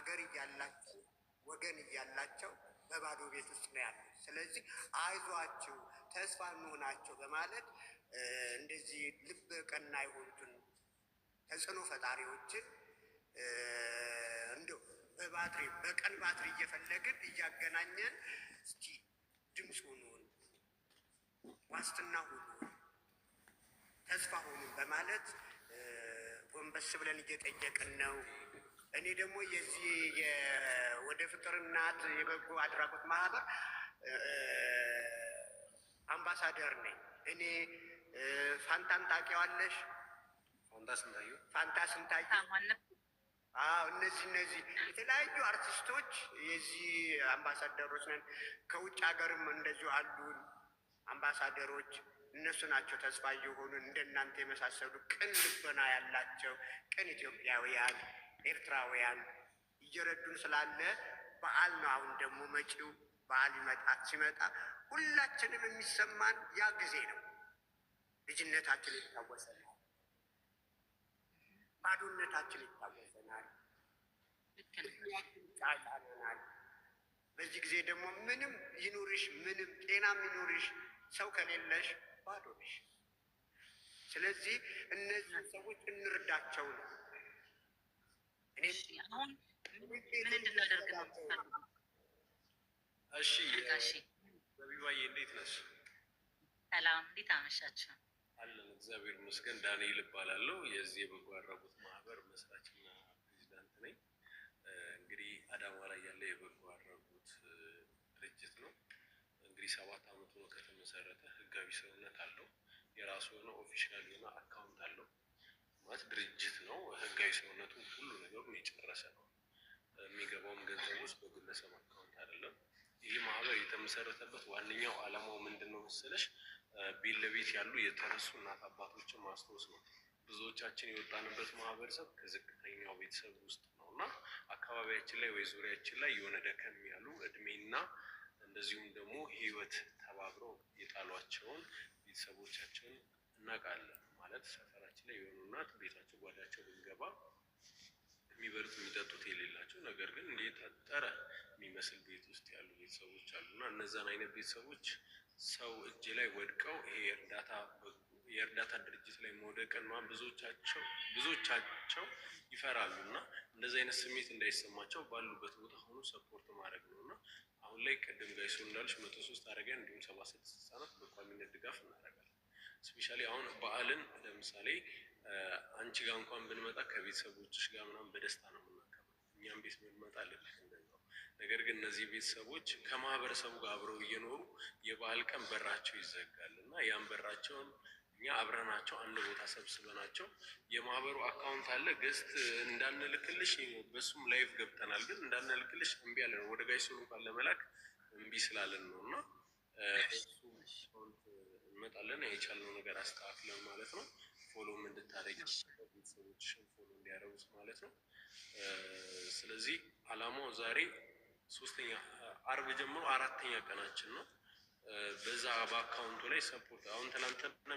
አገር እያላቸው ወገን እያላቸው በባዶ ቤት ውስጥ ነው ያሉት። ስለዚህ አይዟችሁ፣ ተስፋ እንሆናቸው በማለት እንደዚህ ልብ ቀና የሆኑትን ተጽዕኖ ፈጣሪዎችን እንደው በባትሪ በቀን ባትሪ እየፈለግን እያገናኘን እስቲ ድምፅ ሁኑን፣ ዋስትና ሁኑን፣ ተስፋ ሁኑን በማለት ጎንበስ ብለን እየጠየቅን ነው። እኔ ደግሞ የዚህ ወደ ፍቅር እናት የበጎ አድራጎት ማህበር አምባሳደር ነኝ። እኔ ፋንታን ታውቂዋለሽ? ፋንታ ስንታየው እነዚህ የተለያዩ አርቲስቶች የዚህ አምባሳደሮች ነን። ከውጭ ሀገርም እንደዚሁ አሉን አምባሳደሮች። እነሱ ናቸው ተስፋ እየሆኑን እንደናንተ የመሳሰሉ ቅን ልቦና ያላቸው ቅን ኢትዮጵያውያን ኤርትራውያን እየረዱን ስላለ በዓል ነው። አሁን ደግሞ መጪው በዓል ሲመጣ ሁላችንም የሚሰማን ያ ጊዜ ነው። ልጅነታችን ይታወሰናል፣ ባዶነታችን ይታወሰናል፣ ጫጫናናል። በዚህ ጊዜ ደግሞ ምንም ይኑርሽ ምንም ጤናም ይኑርሽ ሰው ከሌለሽ ባዶ ነሽ። ስለዚህ እነዚህ ሰዎች እንርዳቸው ነው። አሁን ምን እንድናደርግ ነው? እሺ ዘቢባዬ እንዴት ነሽ? ሰላም፣ እንዴት አመሻችሁ? አለን እግዚአብሔር ይመስገን። ዳንኤል እባላለሁ። የዚህ የበጎ አድራጎት ማህበር መስራችና ፕሬዚዳንት ነኝ። እንግዲህ አዳማ ላይ ያለ የበጎ አድራጎት ድርጅት ነው። እንግዲህ 7 ዓመቱ ነው ከተመሰረተ። ህጋዊ ሰውነት አለው። የራሱ የሆነ ኦፊሻል የሆነ አካውንት አለው። ማለት ድርጅት ነው። ህጋዊ ሰውነቱ ሁሉ ነገሩን የጨረሰ ነው። የሚገባውም ገንዘቦች በግለሰብ አካውንት አይደለም። ይህ ማህበር የተመሰረተበት ዋነኛው ዓላማው ምንድን ነው መሰለሽ? ቤት ለቤት ያሉ የተረሱ እናት አባቶችን ማስታወስ ነው። ብዙዎቻችን የወጣንበት ማህበረሰብ ከዝቅተኛው ቤተሰብ ውስጥ ነው እና አካባቢያችን ላይ ወይ ዙሪያችን ላይ የሆነ ደከም ያሉ እድሜና እንደዚሁም ደግሞ ህይወት ተባብረው የጣሏቸውን ቤተሰቦቻቸውን እናውቃለን። ማለት ሰፈራችን ላይ የሆኑ እናት ቤታቸው ጓዳቸው ብንገባ የሚበሉት የሚጠጡት የሌላቸው ነገር ግን እንደታጠረ የሚመስል ቤት ውስጥ ያሉ ቤተሰቦች አሉ እና እነዛን አይነት ቤተሰቦች ሰው እጅ ላይ ወድቀው ይሄ የእርዳታ ድርጅት ላይ መውደቅን ብዙዎቻቸው ይፈራሉ እና እንደዚህ አይነት ስሜት እንዳይሰማቸው ባሉበት ቦታ ሆኖ ሰፖርት ማድረግ ነው እና አሁን ላይ ቅድም ጋይሶ እንዳልሽ 103 አረጋን እንዲሁም 76 ህጻናት በቋሚነት ድጋፍ እናደርጋለን። ስፔሻሊ አሁን በዓልን ለምሳሌ አንቺ ጋር እንኳን ብንመጣ ከቤተሰቦችሽ ጋር ምናምን በደስታ ነው የምናከብረው። እኛም ቤት ብንመጣ ልክ እንደዛው። ነገር ግን እነዚህ ቤተሰቦች ከማህበረሰቡ ጋር አብረው እየኖሩ የበዓል ቀን በራቸው ይዘጋል እና ያን በራቸውን እኛ አብረናቸው አንድ ቦታ ሰብስበናቸው የማህበሩ አካውንት አለ ገስት እንዳንልክልሽ በሱም ላይቭ ገብተናል። ግን እንዳንልክልሽ እምቢ አለን። ወደ ጋይሶ እንኳን ለመላክ እምቢ ስላለን ነው እና እሱ አካውንት እንመጣለን። የቻልነው ነገር አስተካክለን ማለት ነው። ፎሎም እንድታደርጊ ቤተሰቦችሽን ፎሎ እንዲያደርጉት ማለት ነው። ስለዚህ አላማው ዛሬ አርብ ጀምሮ 4ኛ ቀናችን ነው። በዛ በአካውንቱ ላይ ሰፖርት አሁን ትናንትና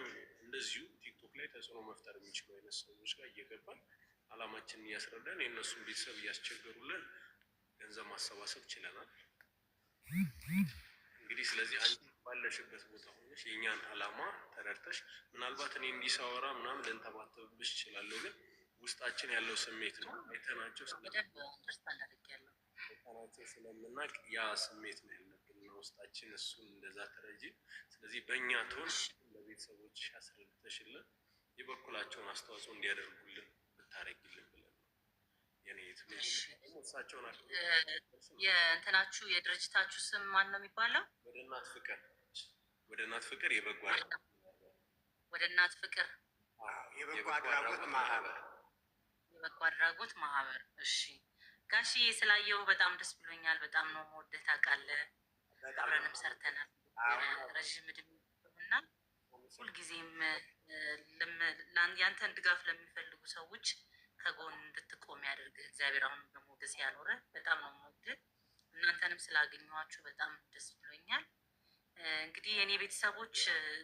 እንደዚሁ ቲክቶክ ላይ ተጽዕኖ መፍጠር የሚችሉ አይነት ሰዎች ጋር እየገባን አላማችንን እያስረዳን የእነሱን ቤተሰብ እያስቸገሩልን ገንዘብ ማሰባሰብ ችለናል። እንግዲህ ስለዚህ አንቺ ባለሽበት ቦታ ሆነሽ የእኛን አላማ ተረድተሽ ምናልባት እኔ እንዲሳወራ ምናምን ልንተባተብብሽ እችላለሁ፣ ግን ውስጣችን ያለው ስሜት ነው። አይተናቸው ስለምናቅ ያ ስሜት ነው ያለብን እና ውስጣችን እሱን እንደዛ ተረጂ። ስለዚህ በእኛ ትሆን ለቤተሰቦች ያስረድተሽልን የበኩላቸውን አስተዋጽኦ እንዲያደርጉልን ብታረጊልን ብለን ነው የኔ እሳቸው ናቸው። የእንትናችሁ የድርጅታችሁ ስም ማን ነው የሚባለው? ወደ እናት ፍቅር የበጎ አድራጎት ማህበር። እሺ ጋሽዬ ስላየው በጣም ደስ ብሎኛል። በጣም ነው የምወደው ታውቃለህ። አብረንም ሰርተናል ረዥም እድሜ እና ሁልጊዜም ያንተን ድጋፍ ለሚፈልጉ ሰዎች ከጎን እንድትቆም ያደርግህ እግዚአብሔር። አሁን ደግሞ ጊዜ ያኖረ በጣም ነው የምወደው። እናንተንም ስላገኘኋችሁ በጣም ደስ ብሎኛል። እንግዲህ የኔ ቤተሰቦች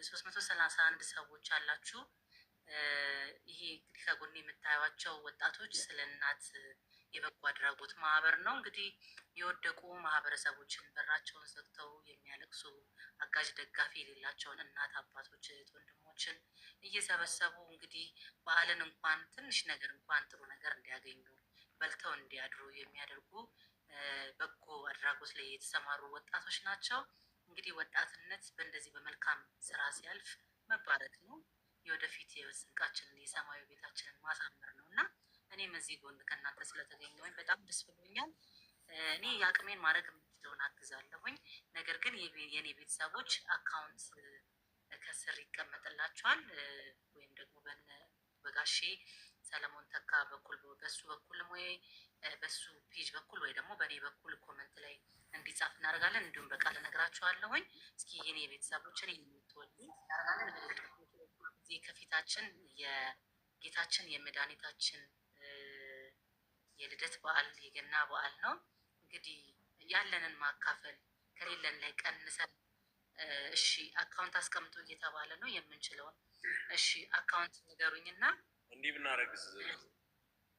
331 ሰዎች አላችሁ። ይሄ እንግዲህ ከጎን የምታዩቸው ወጣቶች ስለ እናት የበጎ አድራጎት ማህበር ነው። እንግዲህ የወደቁ ማህበረሰቦችን በራቸውን ዘግተው የሚያለቅሱ አጋዥ ደጋፊ የሌላቸውን እናት አባቶች፣ እህት ወንድሞችን እየሰበሰቡ እንግዲህ በዓልን እንኳን ትንሽ ነገር እንኳን ጥሩ ነገር እንዲያገኙ በልተው እንዲያድሩ የሚያደርጉ በጎ አድራጎት ላይ የተሰማሩ ወጣቶች ናቸው። እንግዲህ ወጣትነት በእንደዚህ በመልካም ስራ ሲያልፍ መባረክ ነው። የወደፊት የስንቃችንን የሰማያዊ ቤታችንን ማሳመር ነው እና እኔም እዚህ ጎን ከእናንተ ስለተገኘሁኝ በጣም ደስ ብሎኛል። እኔ የአቅሜን ማድረግ የምችለውን አግዛለሁኝ። ነገር ግን የኔ ቤተሰቦች አካውንት ከስር ይቀመጥላቸዋል ወይም ደግሞ በጋሼ ሰለሞን ተካ በኩል በሱ በኩል ወይ በሱ ፔጅ በኩል ወይ ደግሞ በእኔ በኩል ኮመንት ላይ እንዲጻፍ እናደርጋለን። እንዲሁም በቃል እነግራቸዋለሁኝ። እስኪ የኔ ቤተሰቦችን የምትወዱ እዚህ ከፊታችን የጌታችን የመድኃኒታችን የልደት በዓል የገና በዓል ነው። እንግዲህ ያለንን ማካፈል ከሌለን ላይ ቀንሰን እሺ አካውንት አስቀምጦ እየተባለ ነው የምንችለውን እሺ አካውንት ንገሩኝና እንዲህ ብናደርግስ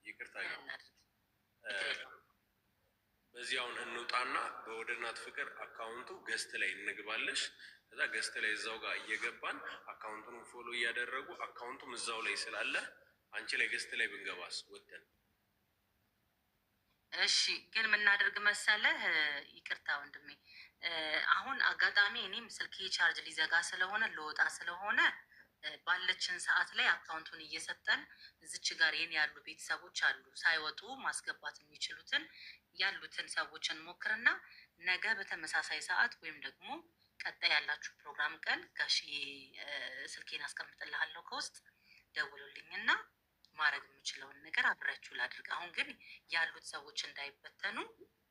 ይቅርታ በዚህ አሁን እንውጣና በወደ እናት ፍቅር አካውንቱ ገስት ላይ እንግባለሽ። ከዛ ገስት ላይ እዛው ጋር እየገባን አካውንቱን ፎሎ እያደረጉ አካውንቱም እዛው ላይ ስላለ አንቺ ላይ ገስት ላይ ብንገባስ ወተን እሺ ግን የምናደርግ መሰለህ፣ ይቅርታ ወንድሜ፣ አሁን አጋጣሚ እኔም ስልኬ ቻርጅ ሊዘጋ ስለሆነ ልወጣ ስለሆነ ባለችን ሰዓት ላይ አካውንቱን እየሰጠን እዚች ጋር የኔ ያሉ ቤተሰቦች አሉ ሳይወጡ ማስገባት የሚችሉትን ያሉትን ሰዎችን ሞክርና ነገ በተመሳሳይ ሰዓት ወይም ደግሞ ቀጣይ ያላችሁ ፕሮግራም ቀን ጋሽዬ ስልኬን አስቀምጥልሃለሁ ከውስጥ ደውሉልኝና ማድረግ የምችለውን ነገር አብሬያችሁ ላድርግ። አሁን ግን ያሉት ሰዎች እንዳይበተኑ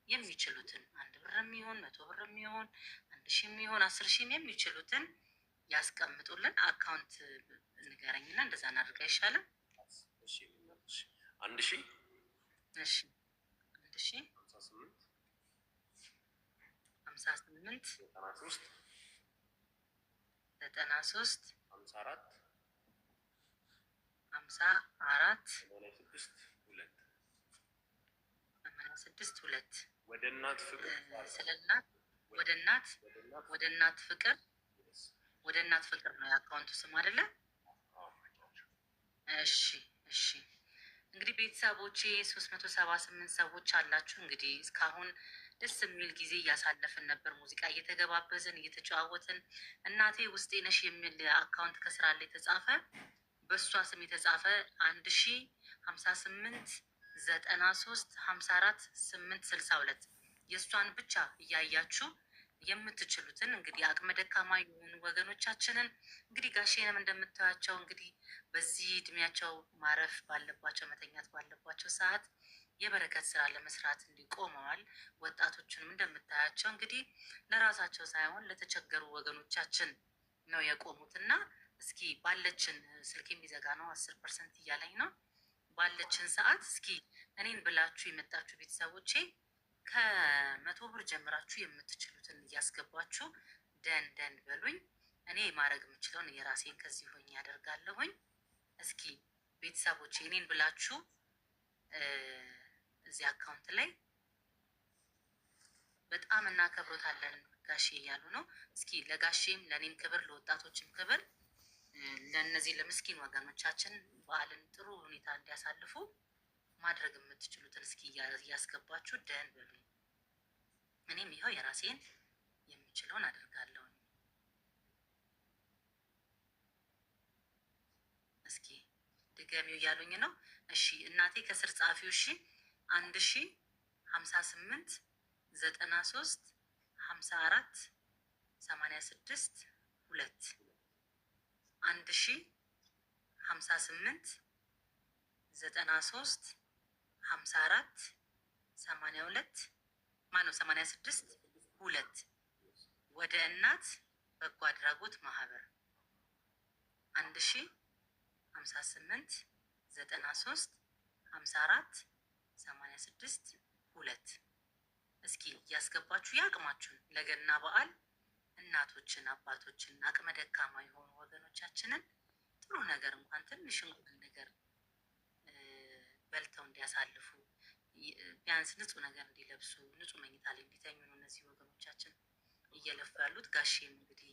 የሚችሉትን 1 ብር የሚሆን 100 ብር የሚሆን 1000 የሚሆን 10,000 የሚችሉትን ያስቀምጡልን። አካውንት ንገረኝና እንደዛ እናድርግ አይሻልም? 1000 እሺ 1000 58 93 54 86 ወደ እናት ፍቅር ስለናት ወደ እናት ፍቅር ወደ እናት ፍቅር ነው የአካውንቱ ስም አይደለ? እሺ እሺ። እንግዲህ ቤተሰቦቼ 378 ሰዎች አላችሁ። እንግዲህ እስካሁን ደስ የሚል ጊዜ እያሳለፍን ነበር። ሙዚቃ እየተገባበዝን እየተጨዋወትን። እናቴ ውስጤ ነሽ የሚል አካውንት ከስራ ላይ የተጻፈ በእሷ ስም የተጻፈ 1058 93 54 862 የእሷን ብቻ እያያችሁ የምትችሉትን እንግዲህ አቅመ ደካማ የሆኑ ወገኖቻችንን እንግዲህ ጋሼንም እንደምታያቸው እንግዲህ በዚህ እድሜያቸው ማረፍ ባለባቸው መተኛት ባለባቸው ሰዓት የበረከት ስራ ለመስራት እንዲቆመዋል። ወጣቶቹንም እንደምታያቸው እንግዲህ ለራሳቸው ሳይሆን ለተቸገሩ ወገኖቻችን ነው የቆሙትና እስኪ ባለችን ስልክ የሚዘጋ ነው 10% እያለኝ ነው። ባለችን ሰዓት እስኪ እኔን ብላችሁ የመጣችሁ ቤተሰቦቼ ከ100 ብር ጀምራችሁ የምትችሉትን እያስገባችሁ ደን በሉኝ። እኔ ማድረግ የምችለውን የራሴን ከዚህ ሆኜ ያደርጋለሁኝ። እስኪ ቤተሰቦቼ እኔን ብላችሁ እዚህ አካውንት ላይ በጣም እናከብሮታለን ጋሼ እያሉ ነው። እስኪ ለጋሼም ለእኔም ክብር ለወጣቶችም ክብር ለእነዚህ ለምስኪን ወገኖቻችን በዓልን ጥሩ ሁኔታ እንዲያሳልፉ ማድረግ የምትችሉትን እስኪ እያስገባችሁ ደን በሉኝ። እኔም ይኸው የራሴን የምችለውን አደርጋለሁ። እስኪ ድገሚው እያሉኝ ነው። እሺ እናቴ ከስር ጻፊው። እሺ 1058 93 54 86 2 1058 93 54 82 ማነው 86 2 ወደ እናት በጎ አድራጎት ማህበር 1058 93 54 86 2 እስኪ እያስገባችሁ ያቅማችሁን ለገና በዓል እናቶችን፣ አባቶችን፣ አቅመ ደካማ የሆኑ ወገኖቻችንን ጥሩ ነገር እንኳን ትንሽ እንኳን ነገር በልተው እንዲያሳልፉ ቢያንስ ንጹህ ነገር እንዲለብሱ ንጹህ መኝታ ላይ እንዲተኙ ነው እነዚህ ወገኖቻችን እየለፉ ያሉት። ጋሼም እንግዲህ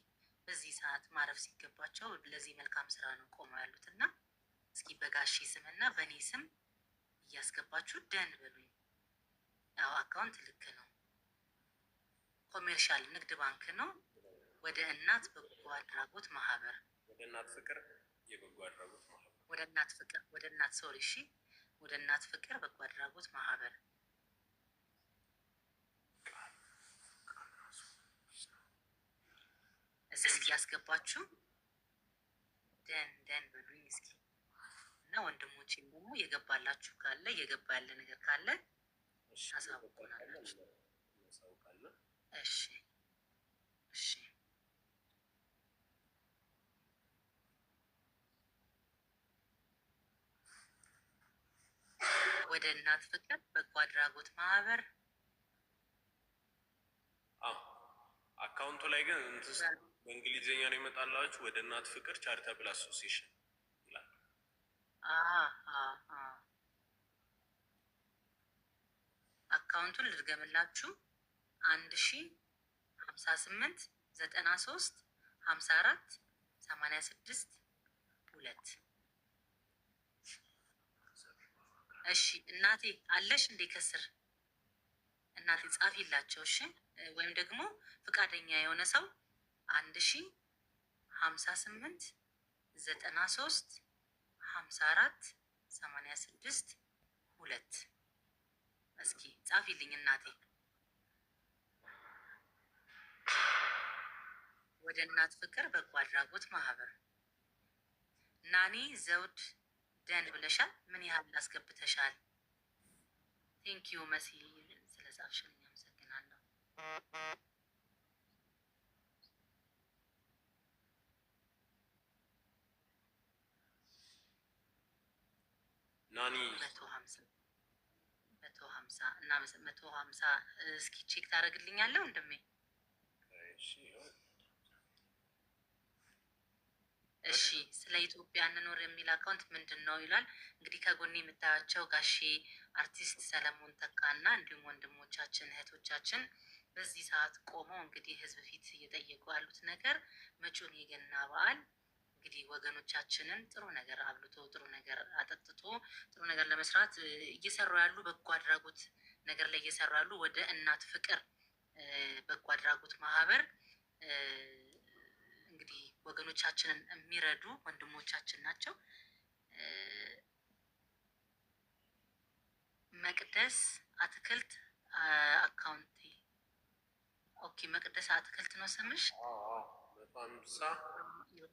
በዚህ ሰዓት ማረፍ ሲገባቸው ለዚህ መልካም ስራ ነው ቆመው ያሉት እና እስኪ በጋሼ ስም እና በእኔ ስም እያስገባችሁ ደን በሉኝ። ያው አካውንት ልክ ነው፣ ኮሜርሻል ንግድ ባንክ ነው። ወደ እናት በጎ አድራጎት ማህበር፣ ወደ እናት ፍቅር የበጎ አድራጎት ማህበር፣ ወደ እናት ፍቅር፣ ወደ እናት ሶሪ፣ እሺ፣ ወደ እናት ፍቅር በጎ አድራጎት ማህበር እስኪ ያስገባችሁ ደን በሉኝ እስኪ። እና ወንድሞቼም ደግሞ የገባላችሁ ካለ የገባ ያለ ነገር ካለ ታሳውቁናላችሁ። እሺ እሺ። ወደ እናት ፍቅር በጎ አድራጎት ማህበር አካውንቱ ላይ ግን በእንግሊዝኛ ነው ይመጣላችሁ። ወደ እናት ፍቅር ቻሪታብል አሶሲዬሽን ይላል። አካውንቱን ልድገምላችሁ 1058935486 እሺ እናቴ አለሽ እንዴ? ከስር እናቴ ጻፊላቸው እሺ። ወይም ደግሞ ፍቃደኛ የሆነ ሰው 1058935486 እስኪ ጻፊልኝ እናቴ። ወደ እናት ፍቅር በጎ አድራጎት ማህበር ናኒ ዘውድ ደን ብለሻል። ምን ያህል አስገብተሻል? ቴንኪዩ መሲ ስለ ጻፍሽልኝ አመሰግናለሁ። ናኒ 150 እና 150 እስኪ ቼክ ታደርግልኛለህ ወንድሜ? እሺ ስለ ኢትዮጵያ እንኖር የሚል አካውንት ምንድን ነው ይላል። እንግዲህ ከጎኔ የምታያቸው ጋሼ አርቲስት ሰለሞን ተካና እንዲሁም ወንድሞቻችን እህቶቻችን በዚህ ሰዓት ቆመው እንግዲህ ህዝብ ፊት እየጠየቁ ያሉት ነገር መጪውን የገና በዓል እንግዲህ ወገኖቻችንን ጥሩ ነገር አብልቶ ጥሩ ነገር አጠጥቶ ጥሩ ነገር ለመስራት እየሰሩ ያሉ በጎ አድራጎት ነገር ላይ እየሰሩ ያሉ ወደ እናት ፍቅር በጎ አድራጎት ማህበር እንግዲህ ወገኖቻችንን የሚረዱ ወንድሞቻችን ናቸው። መቅደስ አትክልት አካውንቲ ኦኬ፣ መቅደስ አትክልት ነው ስምሽ። በጣም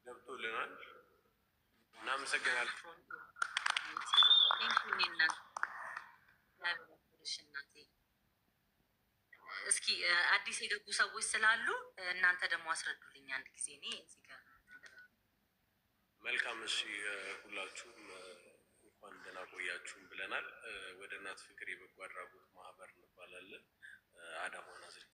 ገብቶልናል። እናመሰግናለን። እስኪ አዲስ የገቡ ሰዎች ስላሉ እናንተ ደግሞ አስረዱልኝ አንድ ጊዜ። እኔ እዚህ ጋር መልካም። እሺ ሁላችሁም እንኳን ደህና ቆያችሁም ብለናል። ወደ እናት ፍቅር የበጎ አድራጎት ማህበር እንባላለን። አዳማ ናዝሬት